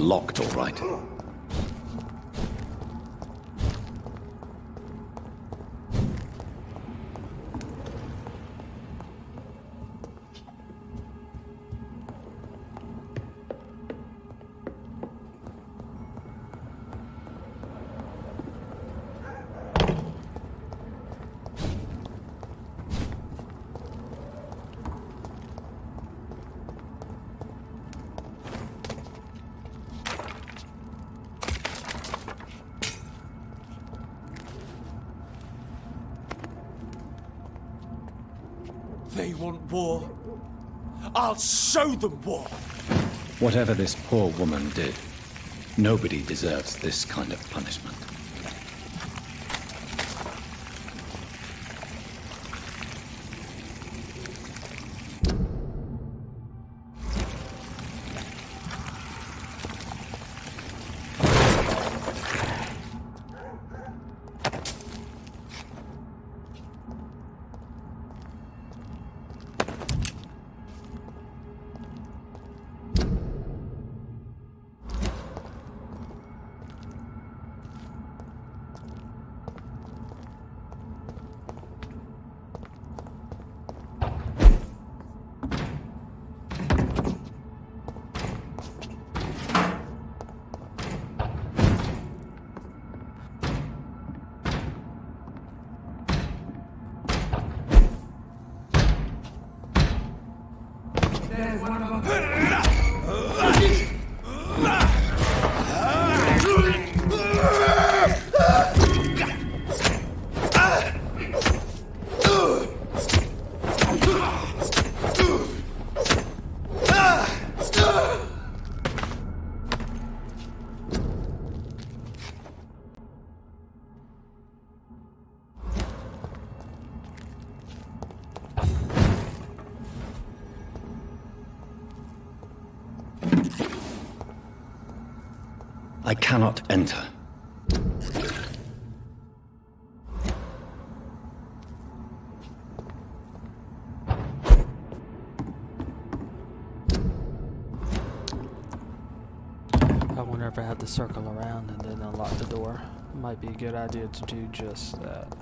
locked, all right. They want war. I'll show them war. Whatever this poor woman did, nobody deserves this kind of punishment. I cannot enter. I wonder if I had to circle around and then unlock the door. Might be a good idea to do just that.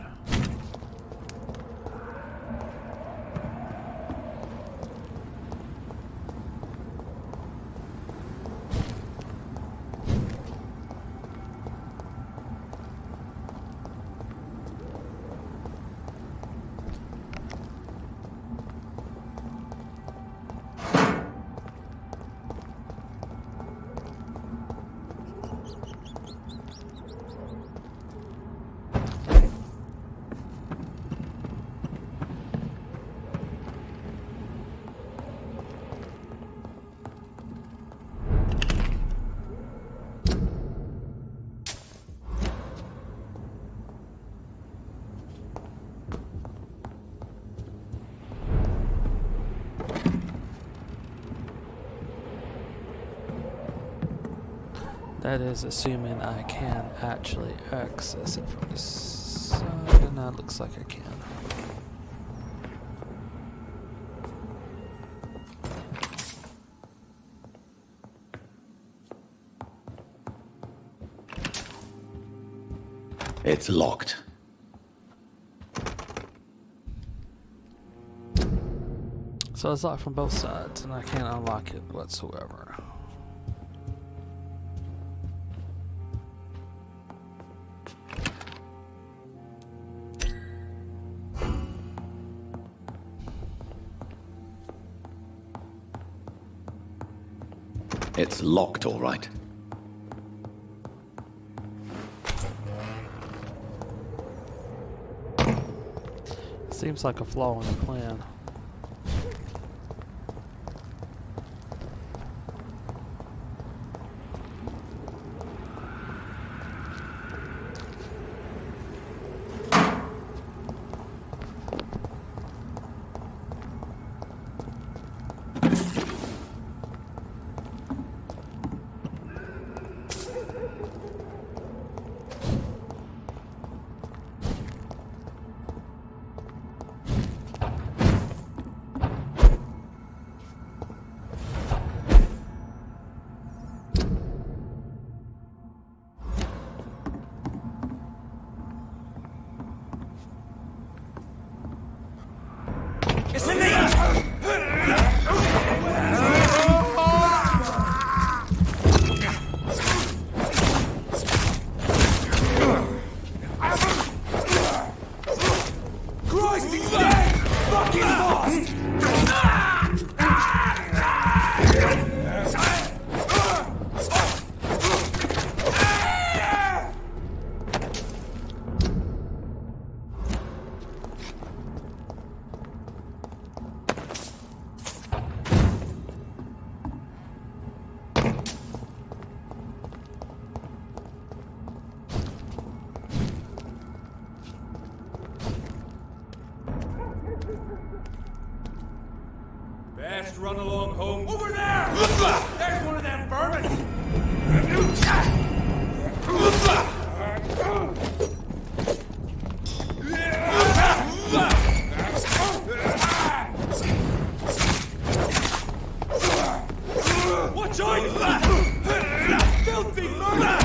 That is assuming I can actually access it from this side, and that looks like I can. It's locked. So it's locked from both sides, and I can't unlock it whatsoever. It's locked, all right. Seems like a flaw in the plan. best run along home. Over there! There's one of them vermin! Watch out! Filthy murder!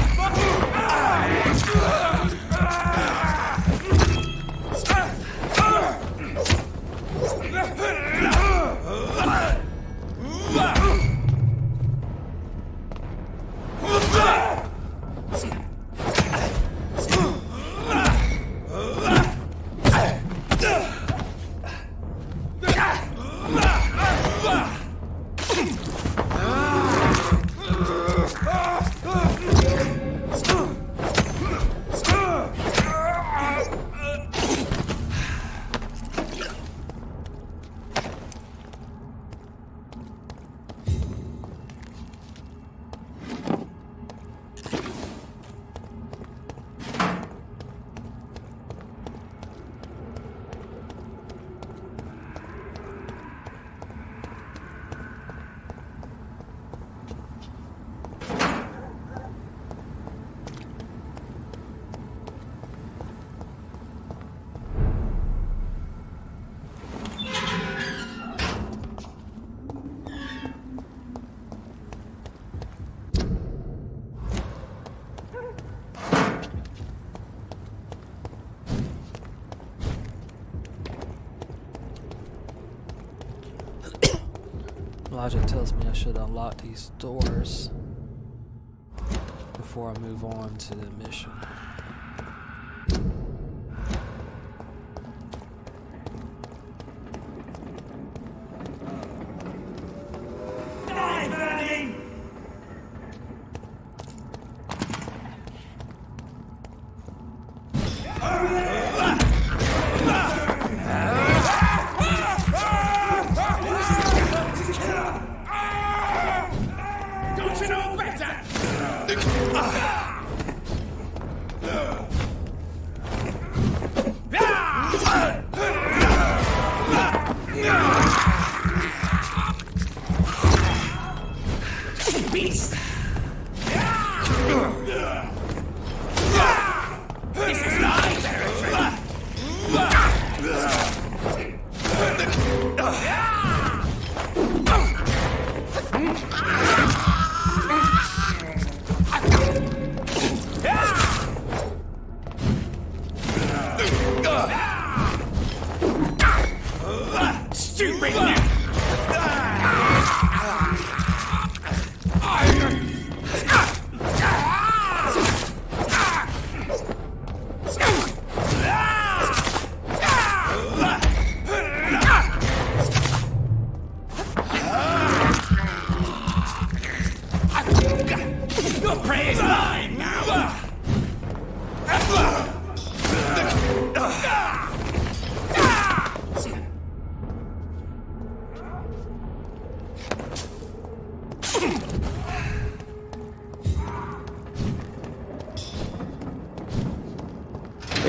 Logic tells me I should unlock these doors before I move on to the mission. Don't you know better? Beast! This is my territory! Stupid! Your prey is mine now!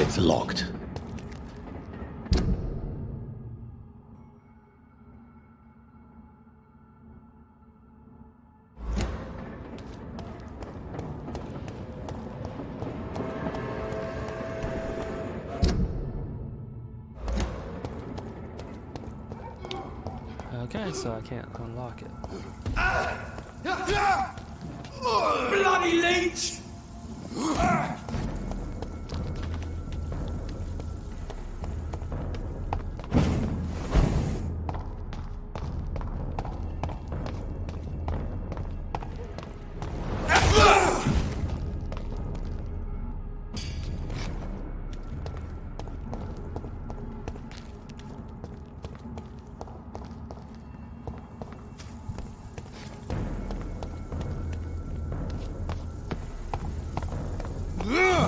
It's locked. Okay, so I can't unlock it. Bloody leech! Ugh!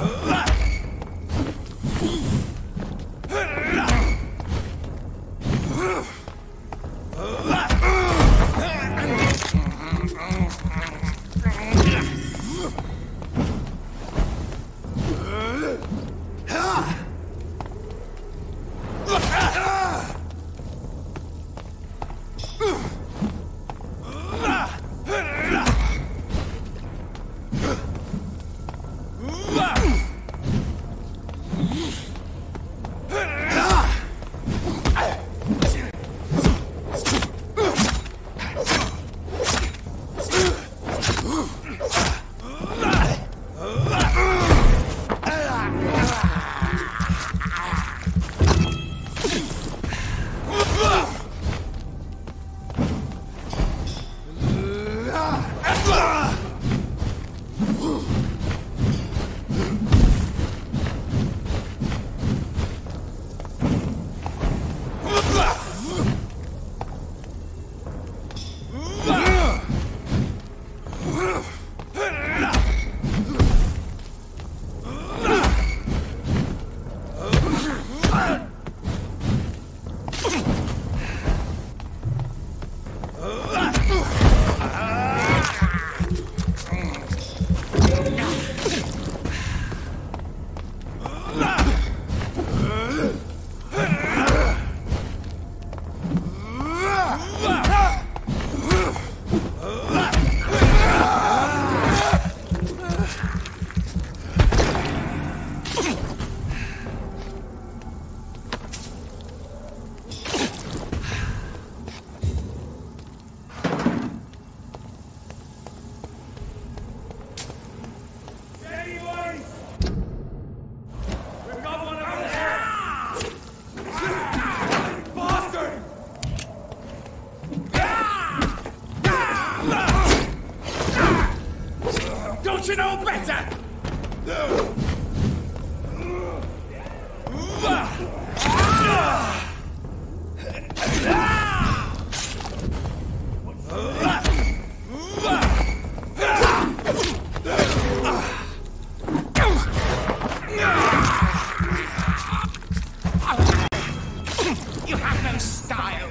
You have no style.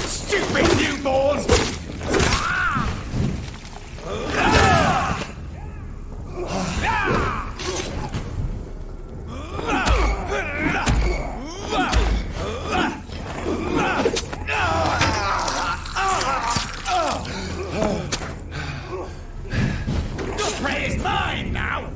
Stupid newborn! Your prey is mine now!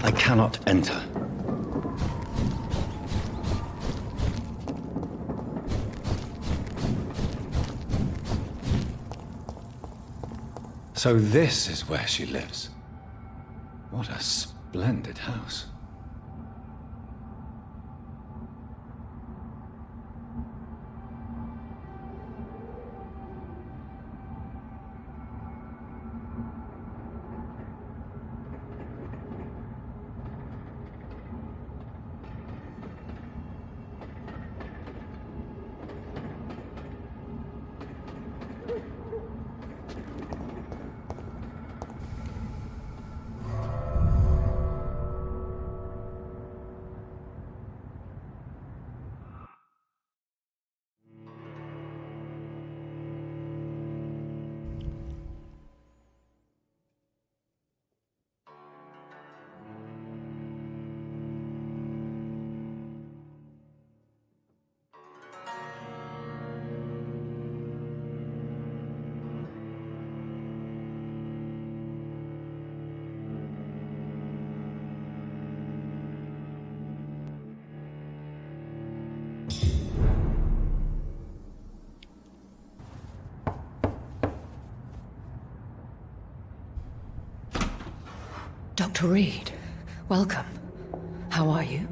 I cannot enter. So this is where she lives. What a splendid house. Dr. Reed, welcome. How are you?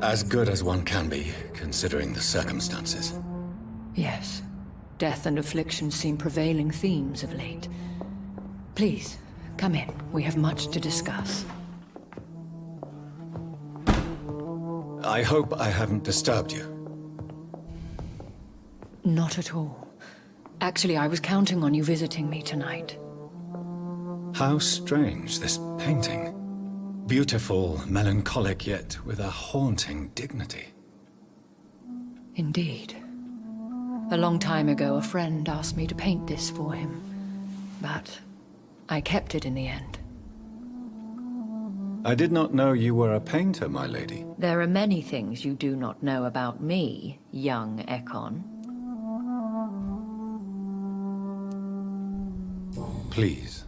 As good as one can be, considering the circumstances. Yes. Death and affliction seem prevailing themes of late. Please, come in. We have much to discuss. I hope I haven't disturbed you. Not at all. Actually, I was counting on you visiting me tonight. How strange, this painting. Beautiful, melancholic, yet with a haunting dignity. Indeed. A long time ago, a friend asked me to paint this for him, but I kept it in the end. I did not know you were a painter, my lady. There are many things you do not know about me, young Ekon. Please,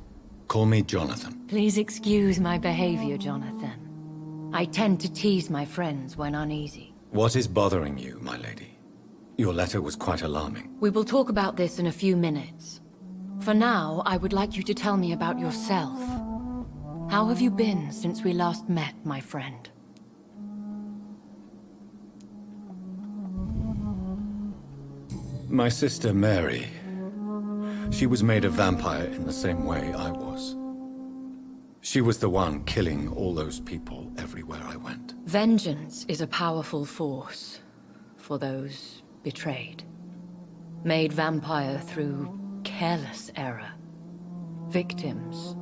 call me Jonathan. Please excuse my behavior, Jonathan. I tend to tease my friends when uneasy. What is bothering you, my lady? Your letter was quite alarming. We will talk about this in a few minutes. For now, I would like you to tell me about yourself. How have you been since we last met, my friend? My sister Mary. She was made a vampire in the same way I was. She was the one killing all those people everywhere I went. Vengeance is a powerful force for those betrayed. Made vampire through careless error. Victims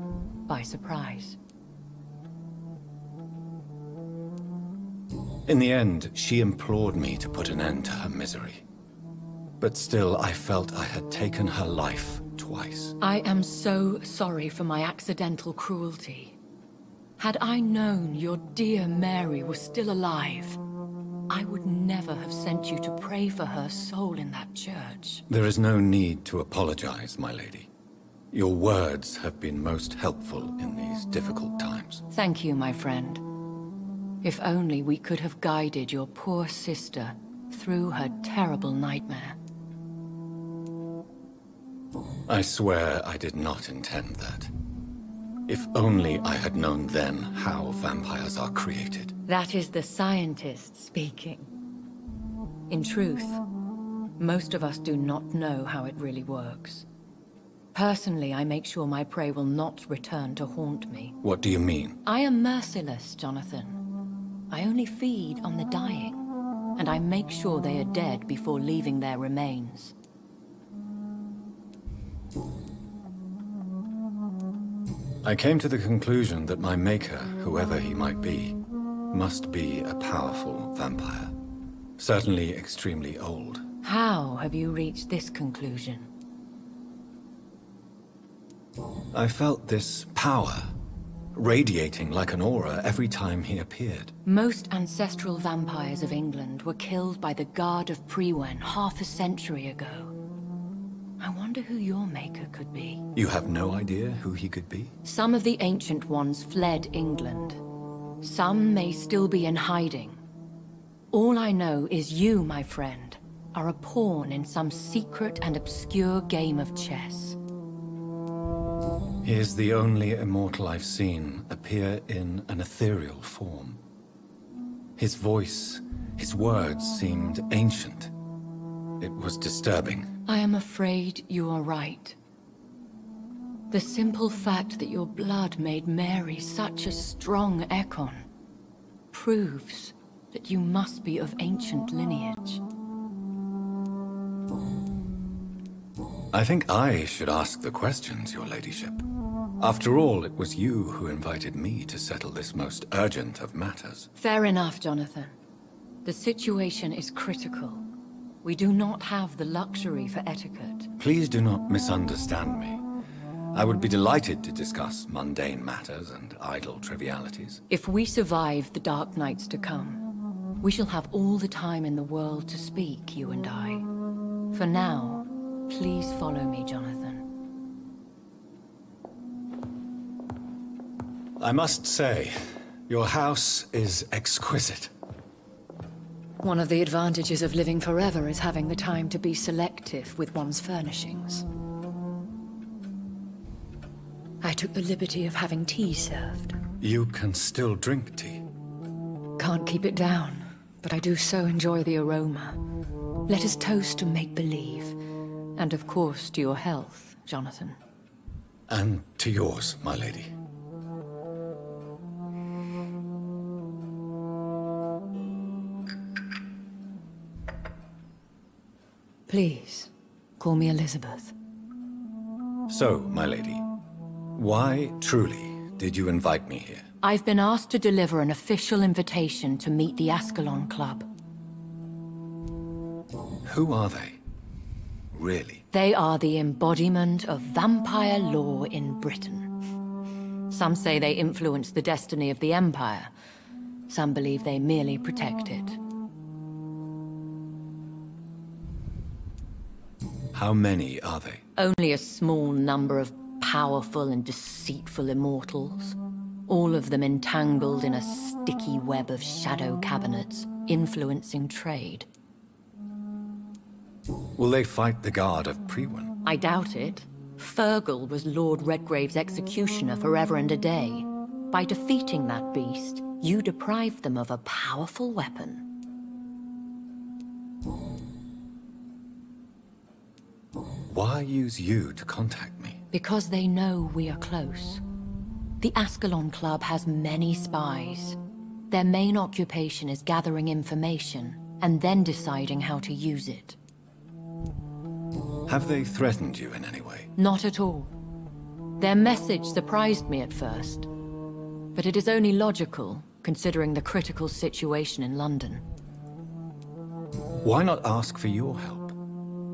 by surprise. In the end, she implored me to put an end to her misery. But still, I felt I had taken her life twice. I am so sorry for my accidental cruelty. Had I known your dear Mary was still alive, I would never have sent you to pray for her soul in that church. There is no need to apologize, my lady. Your words have been most helpful in these difficult times. Thank you, my friend. If only we could have guided your poor sister through her terrible nightmare. I swear I did not intend that. If only I had known then how vampires are created. That is the scientist speaking. In truth, most of us do not know how it really works. Personally, I make sure my prey will not return to haunt me. What do you mean? I am merciless, Jonathan. I only feed on the dying, and I make sure they are dead before leaving their remains. I came to the conclusion that my maker, whoever he might be, must be a powerful vampire. Certainly extremely old. How have you reached this conclusion? I felt this power, radiating like an aura every time he appeared. Most ancestral vampires of England were killed by the Guard of Priwen half a century ago. I wonder who your maker could be. You have no idea who he could be? Some of the Ancient Ones fled England. Some may still be in hiding. All I know is you, my friend, are a pawn in some secret and obscure game of chess. He is the only immortal I've seen appear in an ethereal form. His voice, his words seemed ancient. It was disturbing. I am afraid you are right. The simple fact that your blood made Mary such a strong Ekon proves that you must be of ancient lineage. I think I should ask the questions, your ladyship. After all, it was you who invited me to settle this most urgent of matters. Fair enough, Jonathan. The situation is critical. We do not have the luxury for etiquette. Please do not misunderstand me. I would be delighted to discuss mundane matters and idle trivialities. If we survive the dark nights to come, we shall have all the time in the world to speak, you and I. For now, please follow me, Jonathan. I must say, your house is exquisite. One of the advantages of living forever is having the time to be selective with one's furnishings. I took the liberty of having tea served. You can still drink tea. Can't keep it down, but I do so enjoy the aroma. Let us toast to make-believe. And of course to your health, Jonathan. And to yours, my lady. Please, call me Elizabeth. So, my lady, why, truly, did you invite me here? I've been asked to deliver an official invitation to meet the Ascalon Club. Who are they? Really? They are the embodiment of vampire law in Britain. Some say they influence the destiny of the Empire. Some believe they merely protect it. How many are they? Only a small number of powerful and deceitful immortals. All of them entangled in a sticky web of shadow cabinets, influencing trade. Will they fight the guard of Priwen? I doubt it. Fergal was Lord Redgrave's executioner forever and a day. By defeating that beast, you deprived them of a powerful weapon. Why use you to contact me? Because they know we are close. The Ascalon Club has many spies. Their main occupation is gathering information, and then deciding how to use it. Have they threatened you in any way? Not at all. Their message surprised me at first. But it is only logical, considering the critical situation in London. Why not ask for your help?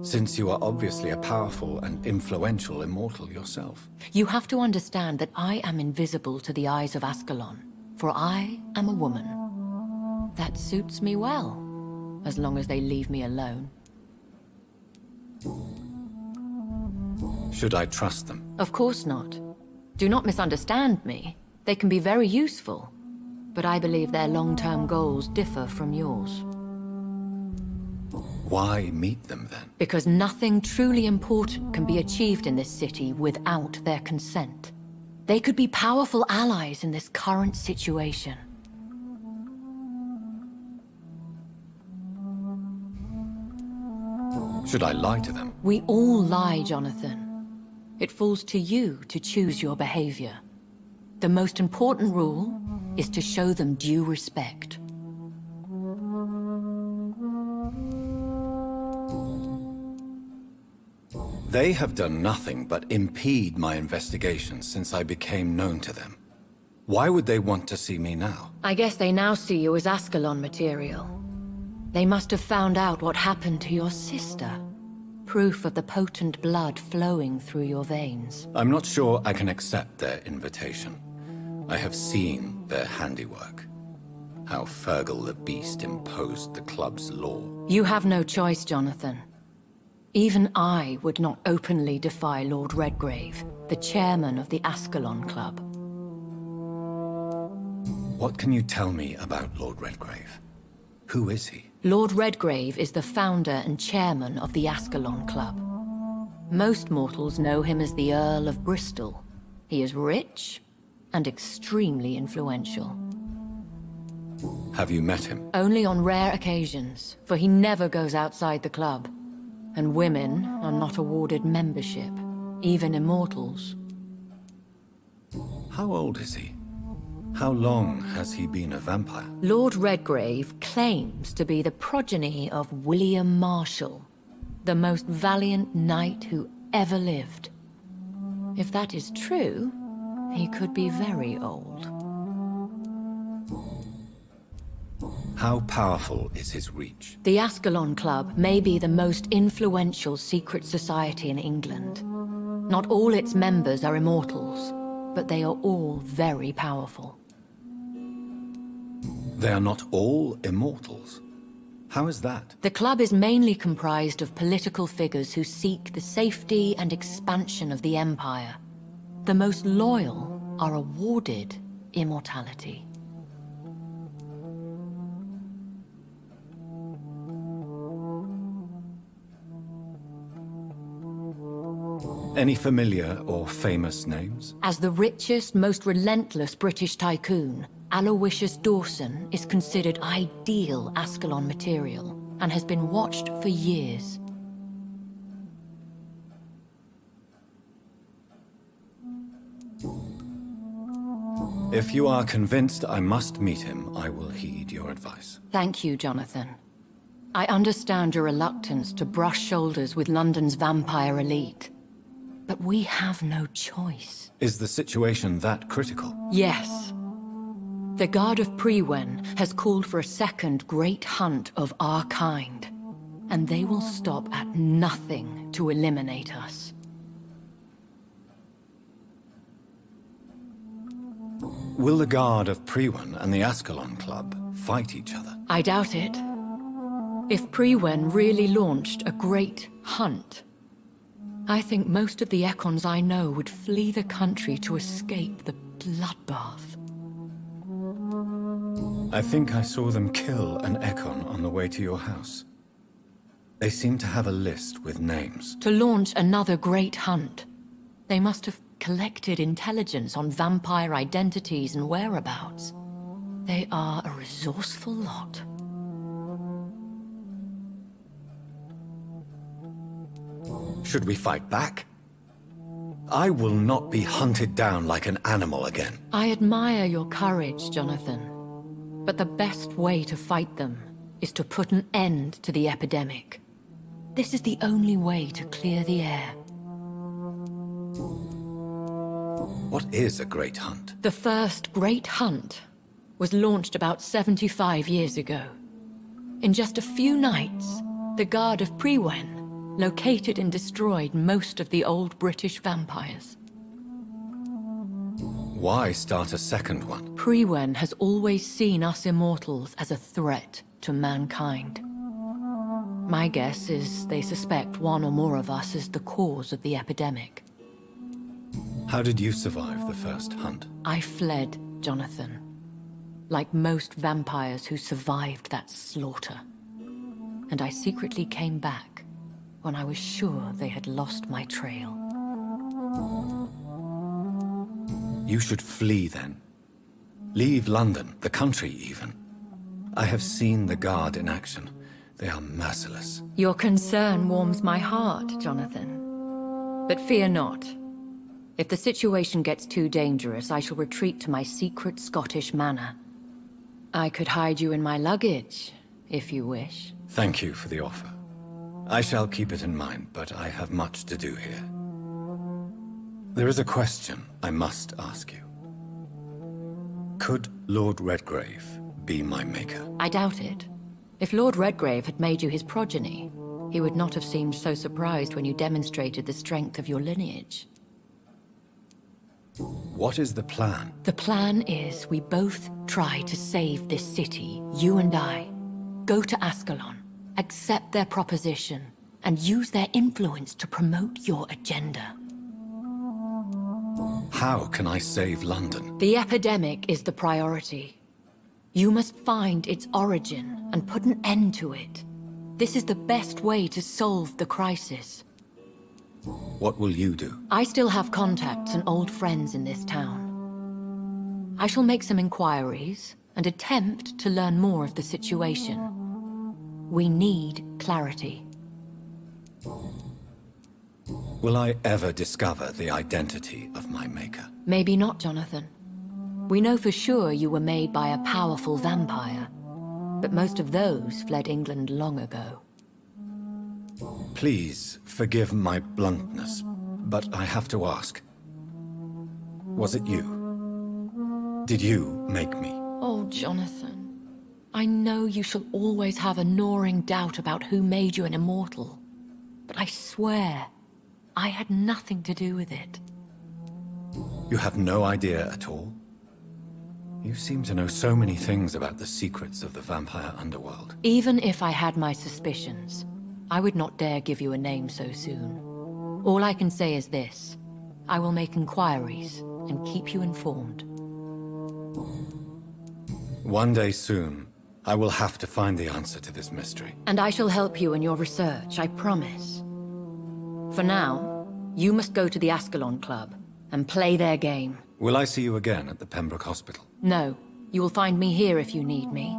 Since you are obviously a powerful and influential immortal yourself. You have to understand that I am invisible to the eyes of Ascalon, for I am a woman. That suits me well, as long as they leave me alone. Should I trust them? Of course not. Do not misunderstand me. They can be very useful, but I believe their long-term goals differ from yours. Why meet them then? Because nothing truly important can be achieved in this city without their consent. They could be powerful allies in this current situation. Should I lie to them? We all lie, Jonathan. It falls to you to choose your behavior. The most important rule is to show them due respect. They have done nothing but impede my investigation since I became known to them. Why would they want to see me now? I guess they now see you as Ascalon material. They must have found out what happened to your sister. Proof of the potent blood flowing through your veins. I'm not sure I can accept their invitation. I have seen their handiwork. How Fergal the Beast imposed the club's law. You have no choice, Jonathan. Even I would not openly defy Lord Redgrave, the chairman of the Ascalon Club. What can you tell me about Lord Redgrave? Who is he? Lord Redgrave is the founder and chairman of the Ascalon Club. Most mortals know him as the Earl of Bristol. He is rich and extremely influential. Have you met him? Only on rare occasions, for he never goes outside the club. And women are not awarded membership, even immortals. How old is he? How long has he been a vampire? Lord Redgrave claims to be the progeny of William Marshall, the most valiant knight who ever lived. If that is true, he could be very old. How powerful is his reach? The Ascalon Club may be the most influential secret society in England. Not all its members are immortals, but they are all very powerful. They are not all immortals. How is that? The club is mainly comprised of political figures who seek the safety and expansion of the Empire. The most loyal are awarded immortality. Any familiar or famous names? As the richest, most relentless British tycoon, Aloysius Dawson is considered ideal Ascalon material and has been watched for years. If you are convinced I must meet him, I will heed your advice. Thank you, Jonathan. I understand your reluctance to brush shoulders with London's vampire elite. But we have no choice. Is the situation that critical? Yes. The Guard of Prewen has called for a second great hunt of our kind. And they will stop at nothing to eliminate us. Will the Guard of Prewen and the Ascalon Club fight each other? I doubt it. If Prewen really launched a great hunt, I think most of the Ekons I know would flee the country to escape the bloodbath. I think I saw them kill an Ekon on the way to your house. They seem to have a list with names. To launch another great hunt, they must have collected intelligence on vampire identities and whereabouts. They are a resourceful lot. Should we fight back? I will not be hunted down like an animal again. I admire your courage, Jonathan. But the best way to fight them is to put an end to the epidemic. This is the only way to clear the air. What is a great hunt? The first great hunt was launched about 75 years ago. In just a few nights, the Guard of Prewen located and destroyed most of the old British vampires. Why start a second one? Prewen has always seen us immortals as a threat to mankind. My guess is they suspect one or more of us is the cause of the epidemic. How did you survive the first hunt? I fled, Jonathan. Like most vampires who survived that slaughter. And I secretly came back when I was sure they had lost my trail. You should flee then. Leave London, the country even. I have seen the Guard in action. They are merciless. Your concern warms my heart, Jonathan. But fear not. If the situation gets too dangerous, I shall retreat to my secret Scottish manor. I could hide you in my luggage, if you wish. Thank you for the offer. I shall keep it in mind, but I have much to do here. There is a question I must ask you. Could Lord Redgrave be my maker? I doubt it. If Lord Redgrave had made you his progeny, he would not have seemed so surprised when you demonstrated the strength of your lineage. What is the plan? The plan is we both try to save this city, you and I. Go to Ascalon, accept their proposition, and use their influence to promote your agenda. How can I save London? The epidemic is the priority. You must find its origin and put an end to it. This is the best way to solve the crisis. What will you do? I still have contacts and old friends in this town. I shall make some inquiries and attempt to learn more of the situation. We need clarity. Will I ever discover the identity of my maker? Maybe not, Jonathan. We know for sure you were made by a powerful vampire, but most of those fled England long ago. Please forgive my bluntness, but I have to ask. Was it you? Did you make me? Oh, Jonathan. I know you shall always have a gnawing doubt about who made you an immortal, but I swear, I had nothing to do with it. You have no idea at all? You seem to know so many things about the secrets of the vampire underworld. Even if I had my suspicions, I would not dare give you a name so soon. All I can say is this. I will make inquiries and keep you informed. One day soon, I will have to find the answer to this mystery. And I shall help you in your research, I promise. For now, You must go to the Ascalon Club and play their game. Will I see you again at the Pembroke Hospital? No. You will find me here if you need me.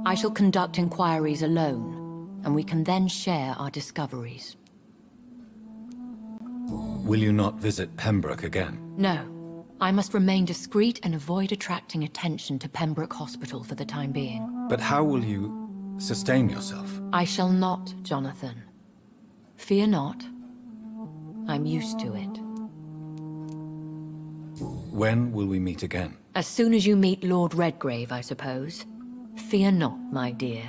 I shall conduct inquiries alone, and we can then share our discoveries. Will you not visit Pembroke again? No. I must remain discreet and avoid attracting attention to Pembroke Hospital for the time being. But how will you sustain yourself? I shall not, Jonathan. Fear not. I'm used to it. When will we meet again? As soon as you meet Lord Redgrave, I suppose. Fear not, my dear.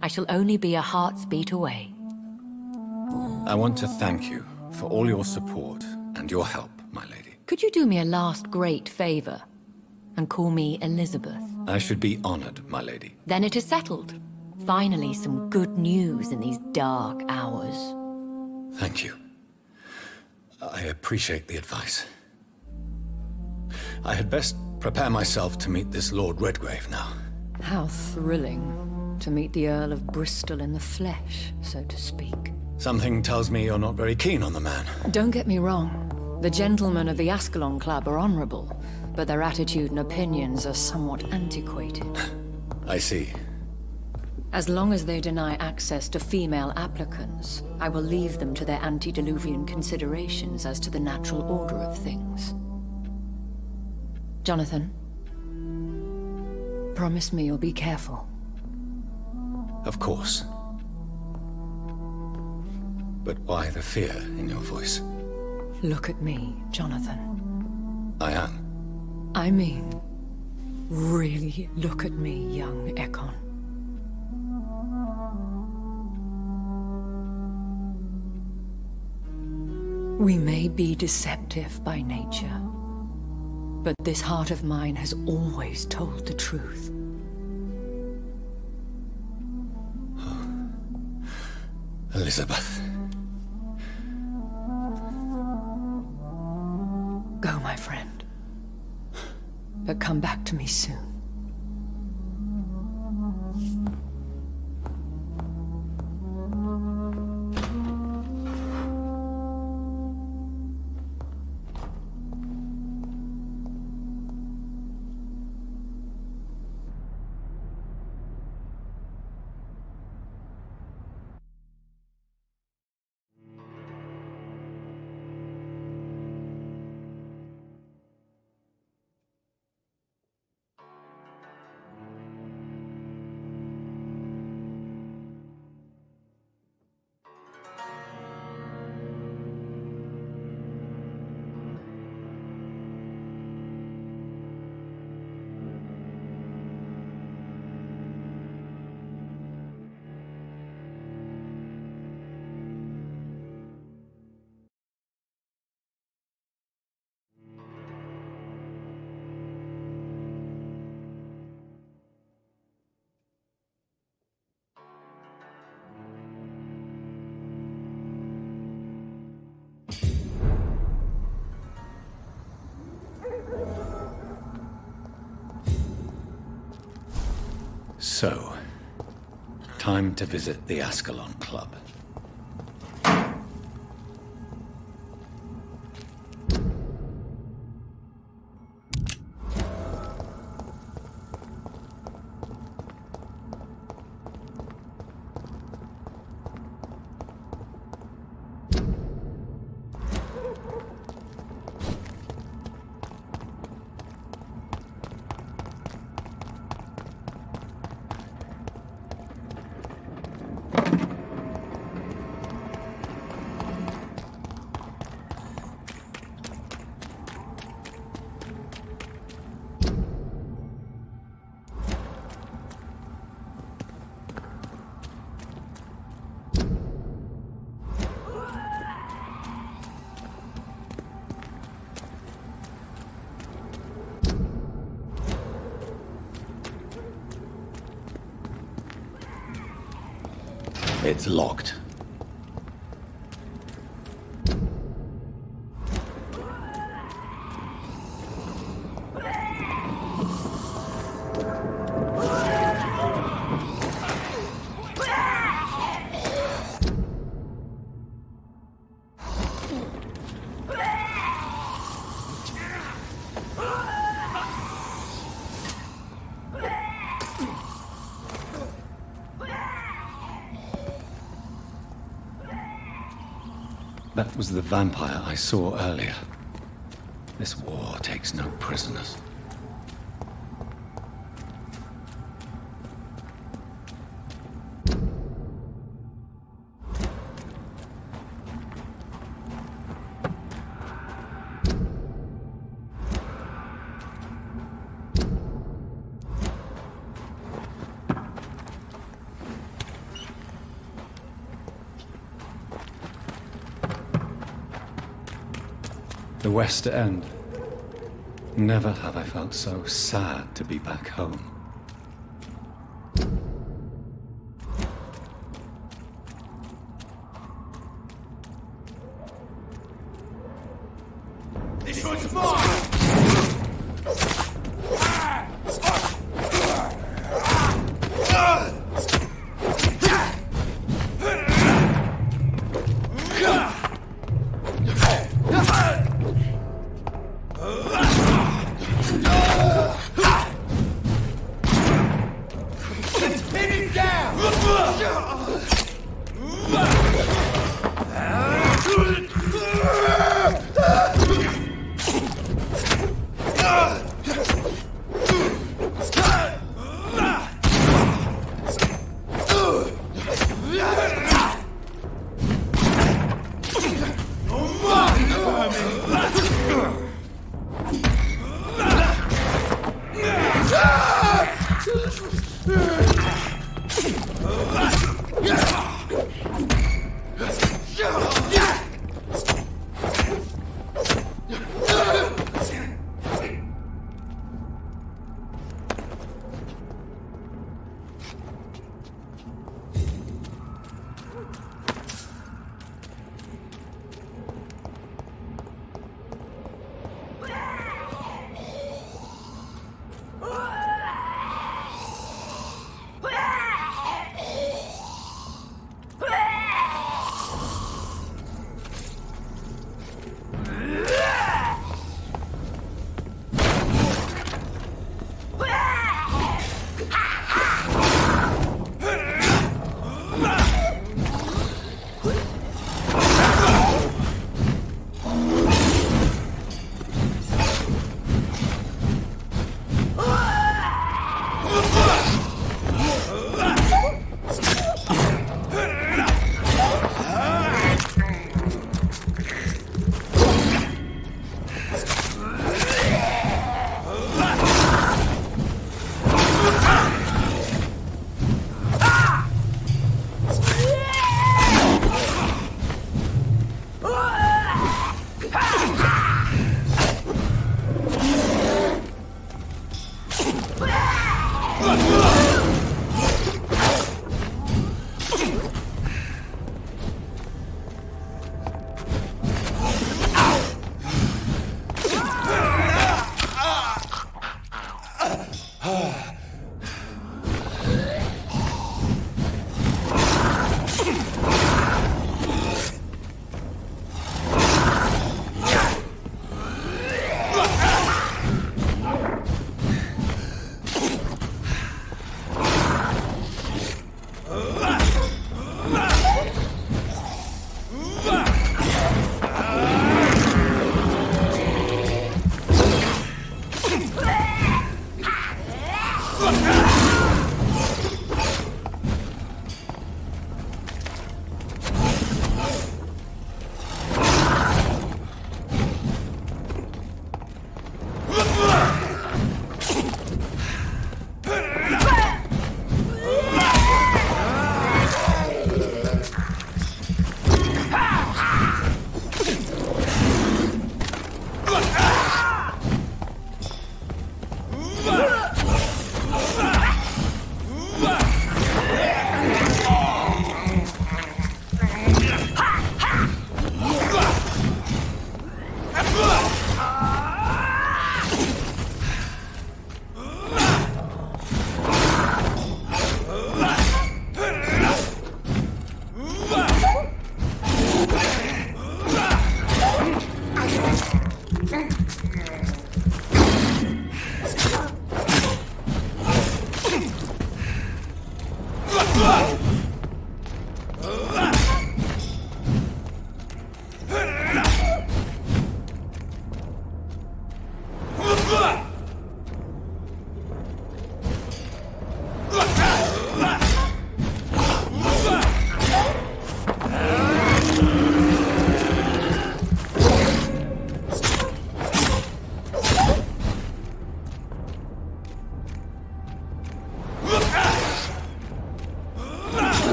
I shall only be a heart's beat away. I want to thank you for all your support and your help, my lady. Could you do me a last great favor and call me Elizabeth? I should be honored, my lady. Then it is settled. Finally, some good news in these dark hours. Thank you. I appreciate the advice. I had best prepare myself to meet this Lord Redgrave now. How thrilling to meet the Earl of Bristol in the flesh, so to speak. Something tells me you're not very keen on the man. Don't get me wrong. The gentlemen of the Ascalon Club are honorable, but their attitude and opinions are somewhat antiquated. I see. As long as they deny access to female applicants, I will leave them to their antediluvian considerations as to the natural order of things. Jonathan, promise me you'll be careful. Of course. But why the fear in your voice? Look at me, Jonathan. I am. I mean, really look at me, young Ekon. We may be deceptive by nature, but this heart of mine has always told the truth. Elizabeth. Go, my friend. But come back to me soon. So, time to visit the Ascalon Club. It's locked. That was the vampire I saw earlier. This war takes no prisoners. The West End. Never have I felt so sad to be back home. This one's mine!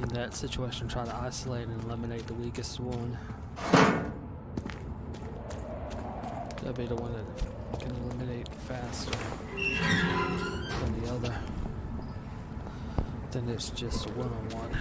in that situation, try to isolate and eliminate the weakest one. That'd be the one that can eliminate faster than the other. Then it's just one-on-one.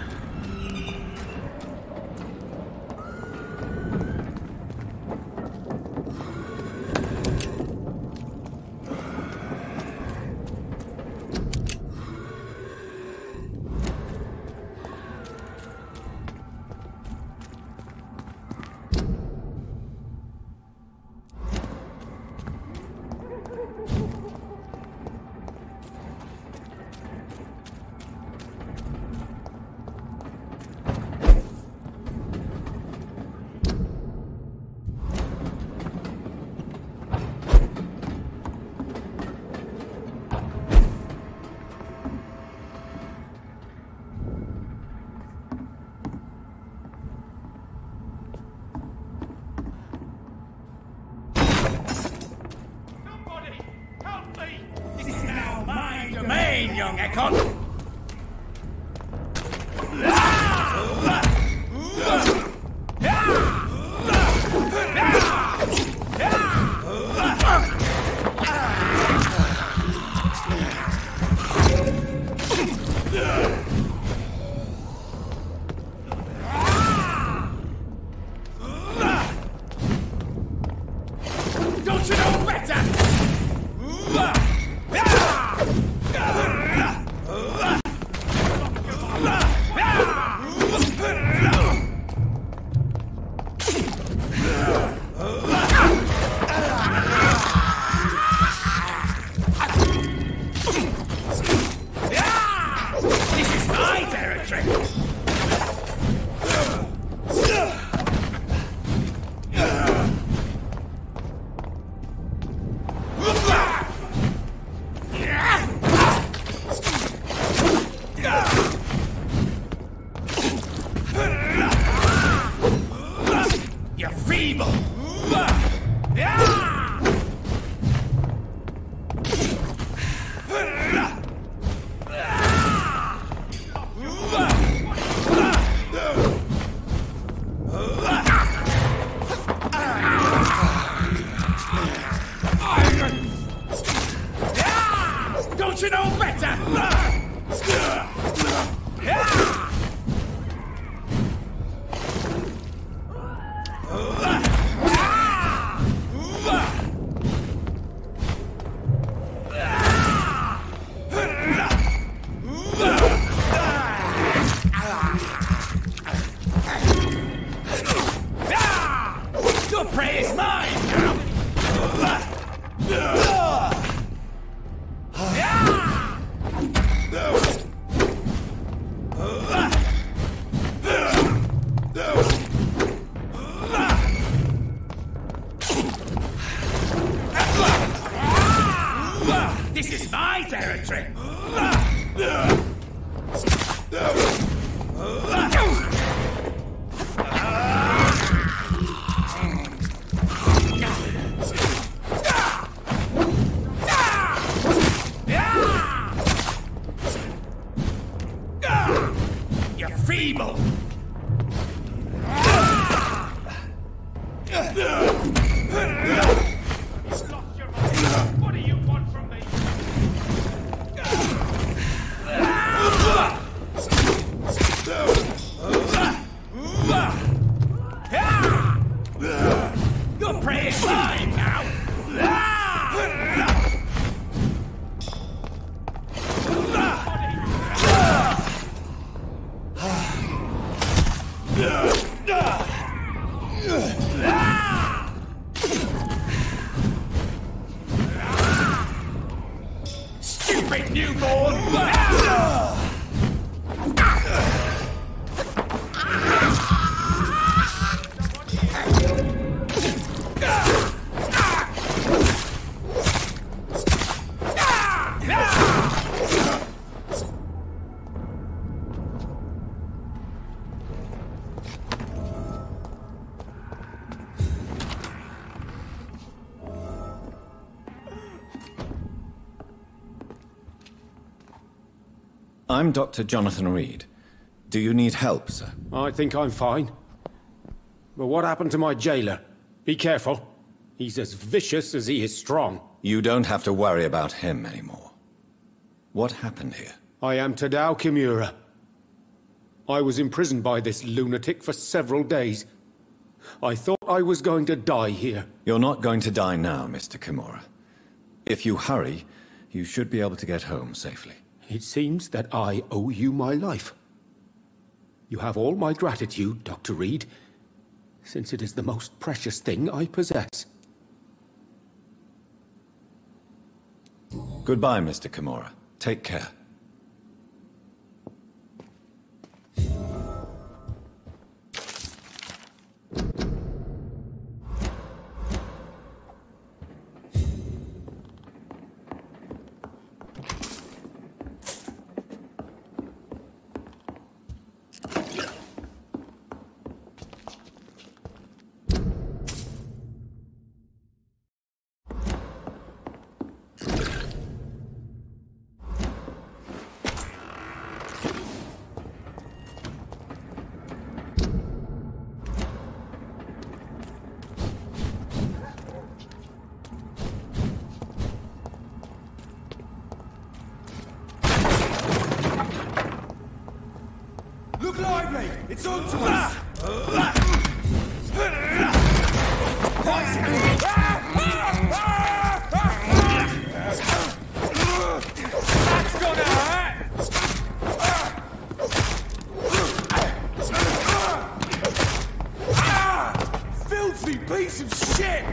Young Ekon! Don't you know better? You're feeble! Don't you know better? Your prey is mine now! This is my territory! You're feeble! What do you want from me? Your prey is mine now! Stupid newborn! I'm Dr. Jonathan Reed, Do you need help, sir? I think I'm fine. But what happened to my jailer? Be careful. He's as vicious as he is strong. You don't have to worry about him anymore. What happened here? I am Tadao Kimura. I was imprisoned by this lunatic for several days. I thought I was going to die here. You're not going to die now, Mr. Kimura. If you hurry, you should be able to get home safely. It seems that I owe you my life. You have all my gratitude, Dr. Reed, since it is the most precious thing I possess. Goodbye, Mr. Kimura. Take care. Look lively! It's on to us! That's gonna hurt! Filthy piece of shit!